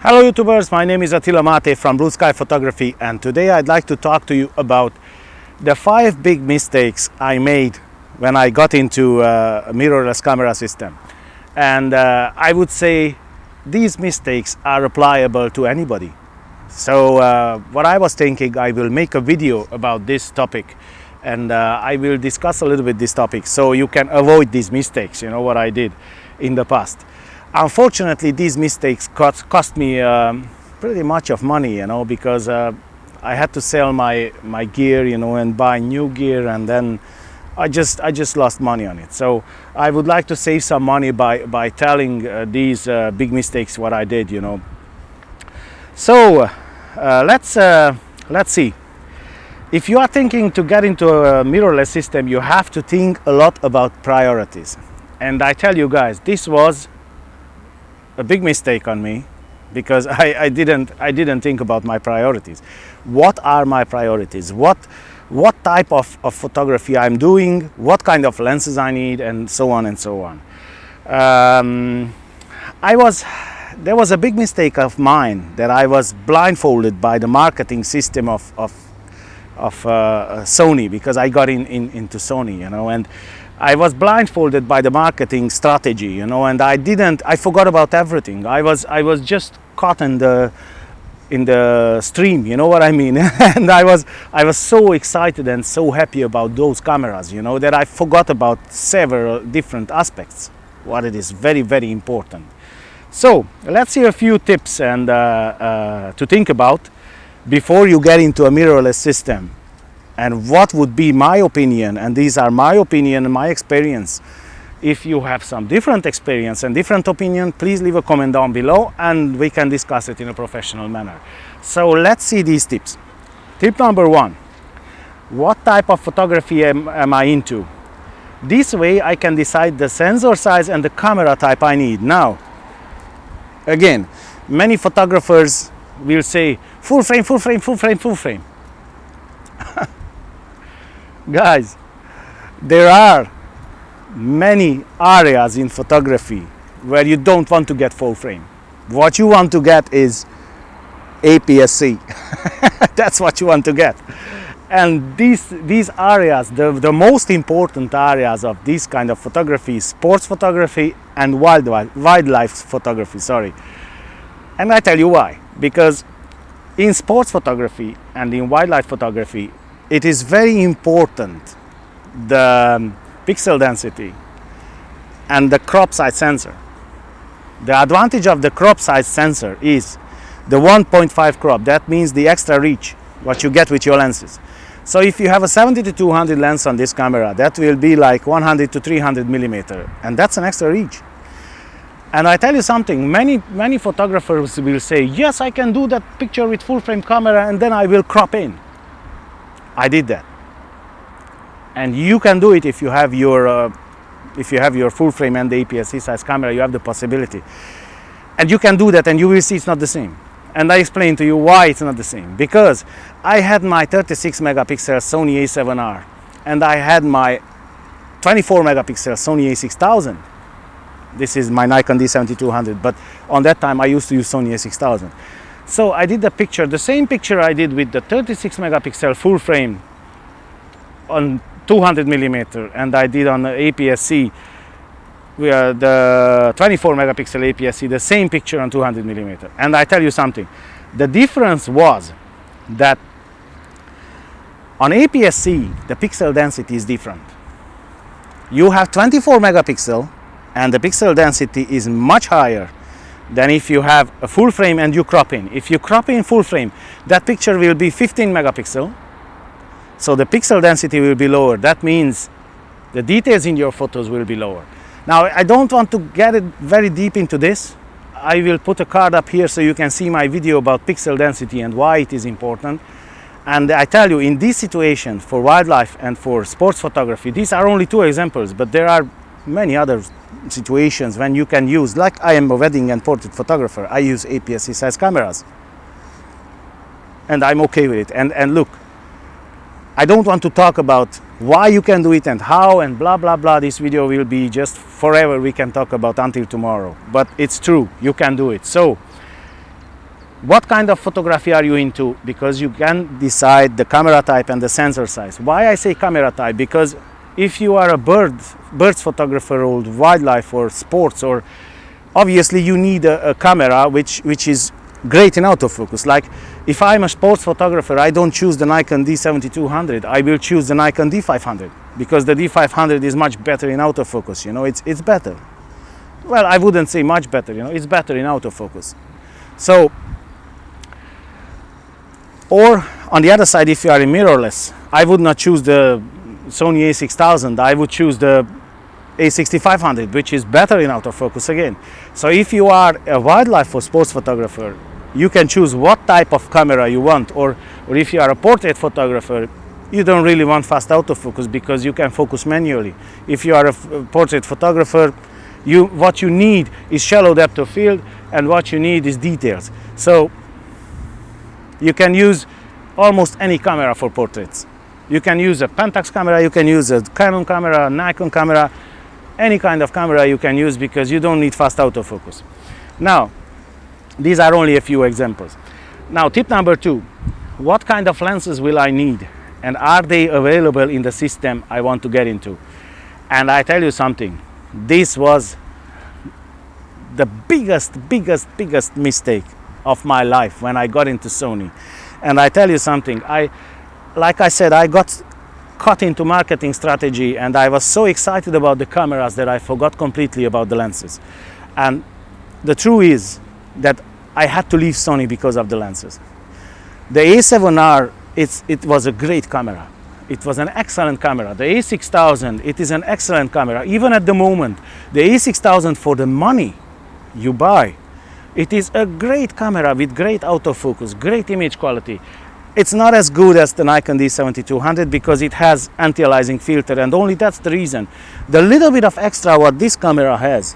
Hello YouTubers, my name is Attila Mate from Blue Sky Photography, and today I'd like to talk to you about the 5 big mistakes I made when I got into a mirrorless camera system. And I would say these mistakes are applicable to anybody. So what I was thinking, I will make a video about this topic, and I will discuss a little bit this topic so you can avoid these mistakes, you know, what I did in the past. Unfortunately, these mistakes cost me pretty much of money, you know, because I had to sell my gear, you know, and buy new gear, and then I just lost money on it. So I would like to save some money by telling these big mistakes what I did, you know. So let's see. If you are thinking to get into a mirrorless system, you have to think a lot about priorities. And I tell you guys, this was a big mistake on me, because I didn't think about my priorities. What are my priorities? What type of photography I'm doing? What kind of lenses I need, and so on and so on. There was a big mistake of mine that I was blindfolded by the marketing system of Sony, because I got into Sony, you know, and I was blindfolded by the marketing strategy, you know, and I forgot about everything. I was just caught in the stream, you know what I mean? And I was so excited and so happy about those cameras, you know, that I forgot about several different aspects, what it is very, very important. So let's see a few tips and to think about before you get into a mirrorless system. And what would be my opinion, and these are my opinion and my experience. If you have some different experience and different opinion, please leave a comment down below and we can discuss it in a professional manner. So let's see these tips. Tip number 1. What type of photography am I into? This way I can decide the sensor size and the camera type I need. Now, again, many photographers will say full frame, full frame, full frame, full frame. Guys, there are many areas in photography where you don't want to get full frame. What you want to get is APS-C. That's what you want to get. And these areas, the most important areas of this kind of photography is sports photography and wildlife photography, sorry. And I tell you why. Because in sports photography and in wildlife photography, it is very important the pixel density and the crop size sensor. The advantage of the crop size sensor is the 1.5 crop. That means the extra reach what you get with your lenses. So if you have a 70-200 lens on this camera, that will be like 100 to 300 millimeter, and that's an extra reach. And I tell you something, many photographers will say, yes, I can do that picture with full frame camera and then I will crop in. I did that, and you can do it if you have your full frame and the APS-C size camera. You have the possibility, and you can do that, and you will see it's not the same. And I explain to you why it's not the same. Because I had my 36 megapixel Sony A7R, and I had my 24 megapixel Sony A6000. This is my Nikon D7200, but on that time I used to use Sony A6000. So I did the same picture I did with the 36 megapixel full frame on 200 millimeter, and I did on the APS-C with the 24 megapixel APS-C, the same picture on 200 millimeter. And I tell you something, the difference was that on APS-C the pixel density is different. You have 24 megapixel and the pixel density is much higher than if you have a full frame and you crop in. If you crop in full frame, that picture will be 15 megapixel, so the pixel density will be lower. That means the details in your photos will be lower. Now, I don't want to get it very deep into this. I will put a card up here so you can see my video about pixel density and why it is important. And I tell you, in this situation, for wildlife and for sports photography, these are only 2 examples, but there are many other situations when you can use, like I am a wedding and portrait photographer, I use APS-C size cameras, and I'm okay with it. And look, I don't want to talk about why you can do it and how and blah blah blah. This video will be just forever, we can talk about until tomorrow, but it's true, you can do it. So What kind of photography are you into? Because you can decide the camera type and the sensor size. Why I say camera type? Because if you are a birds photographer or wildlife or sports, or obviously you need a camera which is great in autofocus. Like if I'm a sports photographer, I don't choose the Nikon D7200, I will choose the Nikon D500, because the D500 is much better in autofocus, you know, it's better. Well, I wouldn't say much better, you know, it's better in autofocus. So, or on the other side, if you are in mirrorless, I would not choose the Sony a6000, I would choose the a6500, which is better in autofocus again. So if you are a wildlife or sports photographer, you can choose what type of camera you want, or if you are a portrait photographer, you don't really want fast autofocus because you can focus manually. If you are a portrait photographer, what you need is shallow depth of field, and what you need is details. So you can use almost any camera for portraits. You can use a Pentax camera, you can use a Canon camera, a Nikon camera, any kind of camera you can use, because you don't need fast autofocus. Now, these are only a few examples. Now, tip number 2, what kind of lenses will I need, and are they available in the system I want to get into? And I tell you something, this was the biggest mistake of my life when I got into Sony. And I tell you something, like I said, I got caught into marketing strategy, and I was so excited about the cameras that I forgot completely about the lenses. And the truth is that I had to leave Sony because of the lenses. The A7R, it was a great camera. It was an excellent camera. The A6000, it is an excellent camera. Even at the moment, the A6000, for the money you buy, it is a great camera with great autofocus, great image quality. It's not as good as the Nikon D7200 because it has anti-aliasing filter, and only that's the reason. The little bit of extra what this camera has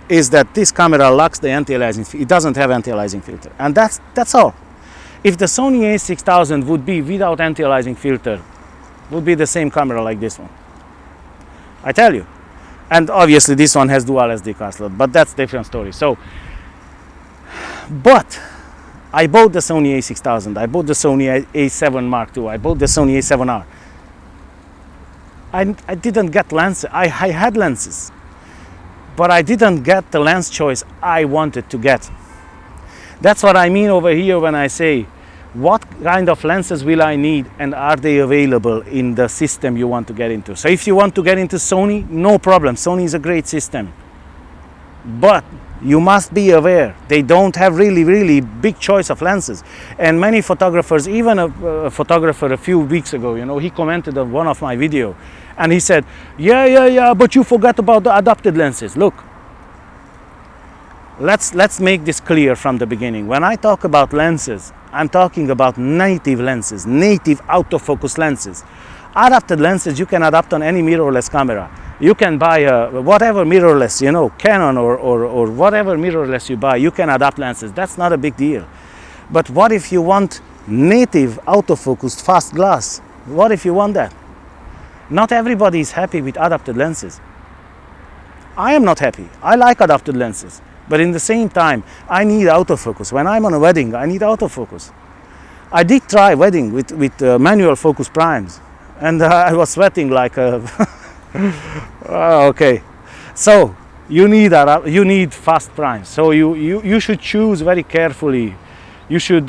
is that this camera lacks the anti-aliasing, it doesn't have anti-aliasing filter, and that's all. If the Sony a6000 would be without anti-aliasing filter, would be the same camera like this one, I tell you. And obviously this one has dual SD card slot, but that's a different story. So, but I bought the Sony a6000, I bought the Sony a7 Mark II, I bought the Sony a7R. I didn't get lenses. I had lenses, but I didn't get the lens choice I wanted to get. That's what I mean over here when I say, what kind of lenses will I need, and are they available in the system you want to get into? So if you want to get into Sony, no problem. Sony is a great system. But you must be aware, they don't have really big choice of lenses. And many photographers, even a photographer a few weeks ago, you know, he commented on one of my video, and he said, yeah, but you forgot about the adapted lenses. Look, let's make this clear from the beginning. When I talk about lenses, I'm talking about native lenses, native autofocus lenses. Adapted lenses you can adapt on any mirrorless camera. You can buy whatever mirrorless, you know, Canon or whatever mirrorless you buy, you can adapt lenses. That's not a big deal. But what if you want native autofocused fast glass? What if you want that? Not everybody is happy with adapted lenses. I am not happy. I like adapted lenses. But in the same time, I need autofocus. When I'm on a wedding, I need autofocus. I did try wedding with manual focus primes, and I was sweating like a... okay. So you need fast primes. So you should choose very carefully. You should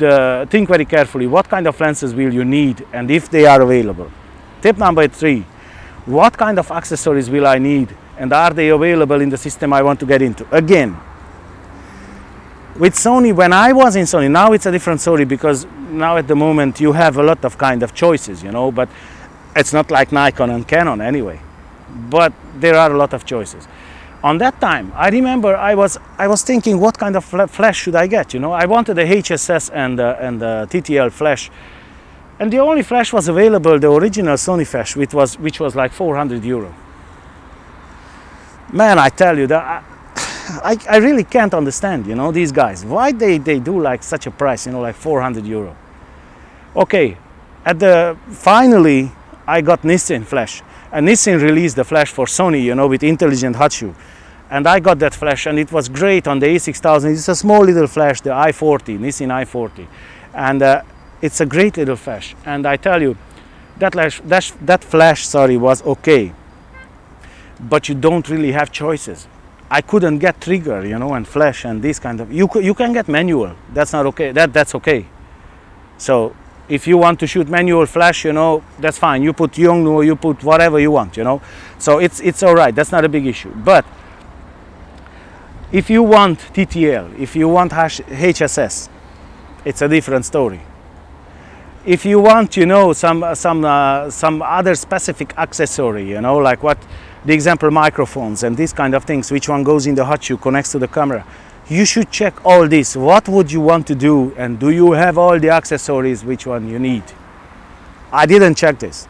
think very carefully what kind of lenses will you need and if they are available. Tip number 3, what kind of accessories will I need and are they available in the system I want to get into? Again, with Sony, when I was in Sony, now it's a different story because now at the moment you have a lot of kind of choices, you know, but it's not like Nikon and Canon anyway. But there are a lot of choices. On that time, I remember I was thinking, what kind of flash should I get? You know, I wanted a HSS and a TTL flash, and the only flash was available, the original Sony flash, which was like 400 euro. Man, I tell you that I really can't understand, you know, these guys. Why they do like such a price, you know, like 400 euro. Okay, finally I got Nissin flash. And Nissin released the flash for Sony, you know, with intelligent hot shoe. And I got that flash, and it was great on the A6000. It's a small little flash, the i40, Nissin i40, and it's a great little flash. And I tell you, that flash, was okay, but you don't really have choices. I couldn't get trigger, and flash and this kind of. You can get manual. That's not okay. That's okay. So if you want to shoot manual flash, that's fine. You put Yongnuo, or you put whatever you want, So it's all right. That's not a big issue. But if you want TTL, if you want HSS, it's a different story. If you want, some other specific accessory, like what the example microphones and these kind of things, which one goes in the hot shoe, connects to the camera, you should check all this. What would you want to do, and do you have all the accessories, which one you need? I didn't check this,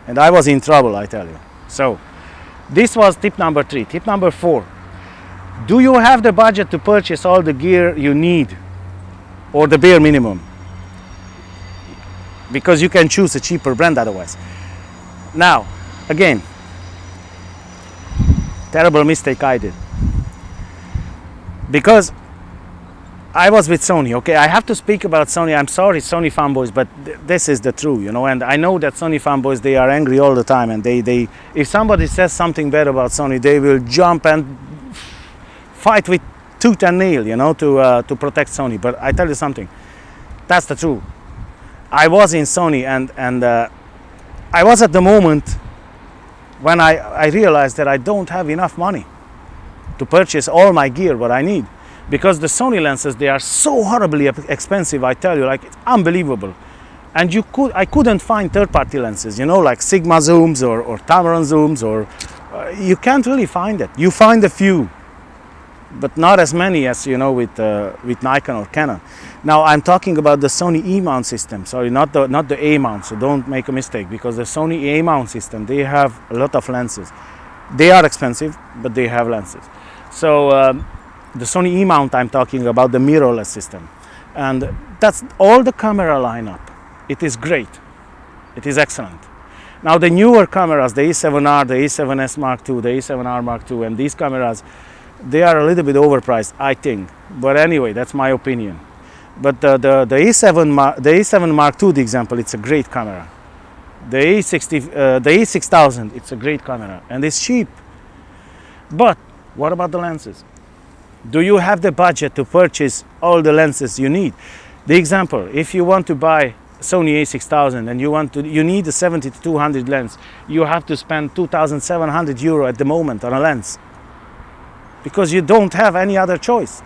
and I was in trouble, I tell you. So this was tip number 3. Tip number 4. Do you have the budget to purchase all the gear you need, or the bare minimum? Because you can choose a cheaper brand otherwise. Now, again, terrible mistake I did. Because I was with Sony, okay? I have to speak about Sony. I'm sorry, Sony fanboys, but this is the truth, and I know that Sony fanboys, they are angry all the time, and they if somebody says something bad about Sony, they will jump and fight with tooth and nail, to protect Sony. But I tell you something, that's the truth. I was in Sony, and I was at the moment when I realized that I don't have enough money to purchase all my gear what I need, because the Sony lenses, they are so horribly expensive, I tell you, like, it's unbelievable. And I couldn't find third-party lenses, like Sigma zooms or Tamron zooms, or you can't really find it. You find a few, but not as many as with Nikon or Canon. Now I'm talking about the Sony E-mount system. Sorry, not the A-mount. So don't make a mistake, because the Sony A-mount system, they have a lot of lenses. They are expensive, but they have lenses. So the Sony E-mount, I'm talking about the mirrorless system, and that's all the camera lineup. It is great. It is excellent. Now the newer cameras, the A7R, the A7S Mark II, the A7R Mark II, and these cameras, they are a little bit overpriced, I think. But anyway, that's my opinion. But the A7 Mark II, the example, it's a great camera. The A6000, it's a great camera, and it's cheap. But what about the lenses? Do you have the budget to purchase all the lenses you need? The example, if you want to buy Sony A6000 and you need a 70-200 lens, you have to spend €2,700 at the moment on a lens, because you don't have any other choice.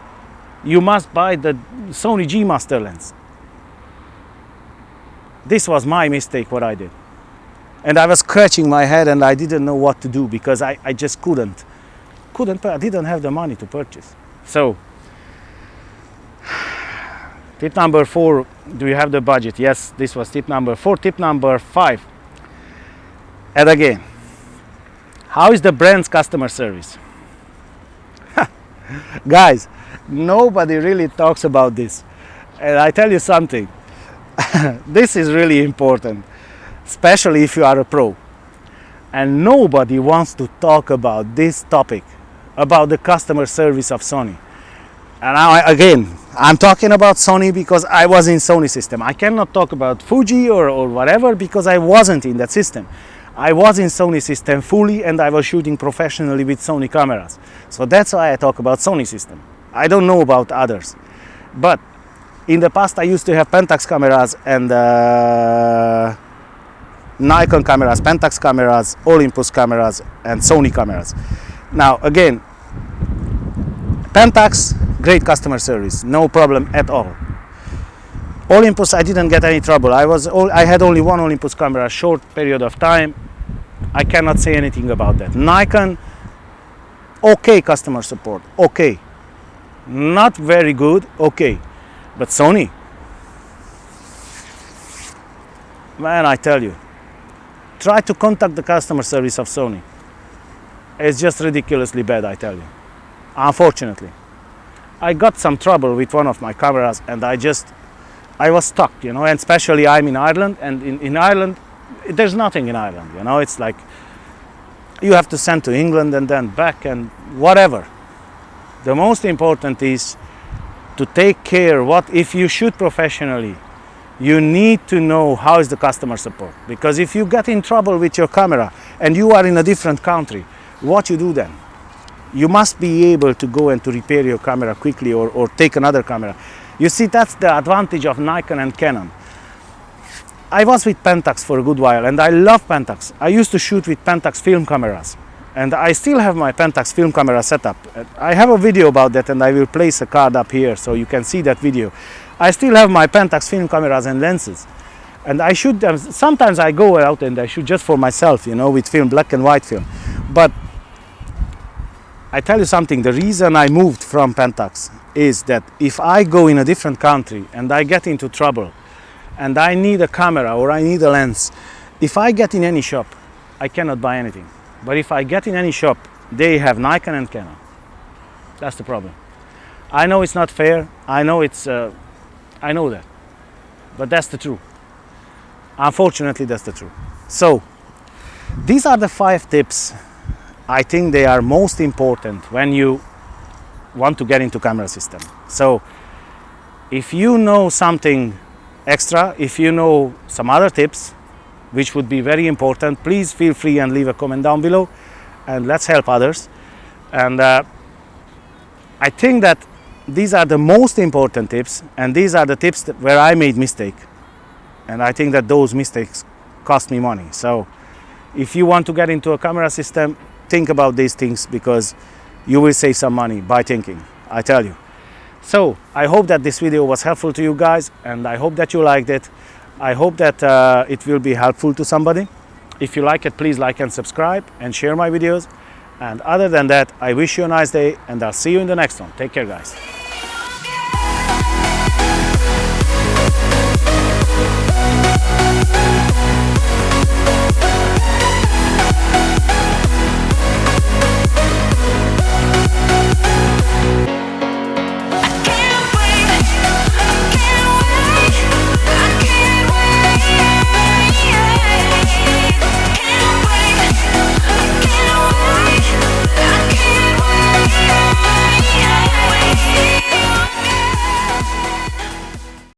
You must buy the Sony G Master lens. This was my mistake, what I did. And I was scratching my head, and I didn't know what to do, because I just couldn't. I didn't have the money to purchase. So, tip number 4, do you have the budget? Yes, this was tip number 4. Tip number 5. And again, how is the brand's customer service? Guys, nobody really talks about this. And I tell you something, this is really important, especially if you are a pro. And nobody wants to talk about this topic, about the customer service of Sony. And I'm talking about Sony because I was in Sony system. I cannot talk about Fuji or whatever, because I wasn't in that system. I was in Sony system fully, and I was shooting professionally with Sony cameras. So that's why I talk about Sony system. I don't know about others. But in the past I used to have Pentax cameras and Nikon cameras, Pentax cameras, Olympus cameras, and Sony cameras. Now again, Pentax, great customer service, no problem at all. Olympus, I didn't get any trouble. I had only one Olympus camera, short period of time. I cannot say anything about that. Nikon, okay customer support, okay. Not very good, okay. But Sony, man, I tell you, try to contact the customer service of Sony. It's just ridiculously bad, I tell you. Unfortunately, I got some trouble with one of my cameras, and I was stuck, and especially I'm in Ireland, and in Ireland, there's nothing in Ireland, it's like, you have to send to England and then back and whatever. The most important is to take care. What if you shoot professionally, you need to know how is the customer support, because if you get in trouble with your camera and you are in a different country, what you do then? You must be able to go and to repair your camera quickly, or take another camera. You see, that's the advantage of Nikon and Canon. I was with Pentax for a good while and I love Pentax. I used to shoot with Pentax film cameras and I still have my Pentax film camera setup. I have a video about that and I will place a card up here so you can see that video. I still have my Pentax film cameras and lenses and I shoot them. Sometimes I go out and I shoot just for myself, you know, with film, black and white film. But I tell you something, the reason I moved from Pentax is that if I go in a different country and I get into trouble and I need a camera or I need a lens, if I get in any shop, I cannot buy anything. But if I get in any shop, they have Nikon and Canon. That's the problem. I know it's not fair. I know I know that. But that's the truth. Unfortunately, that's the truth. So, these are the 5 tips. I think they are most important when you want to get into camera system. So, if you know something extra, if you know some other tips which would be very important, please feel free and leave a comment down below and let's help others. And I think that these are the most important tips, and these are the tips where I made mistake, and I think that those mistakes cost me money. So if you want to get into a camera system, think about these things, because you will save some money by thinking, I tell you. So I hope that this video was helpful to you guys, and I hope that you liked it. I hope that it will be helpful to somebody. If you like it, please like and subscribe and share my videos. And other than that, I wish you a nice day and I'll see you in the next one. Take care, guys.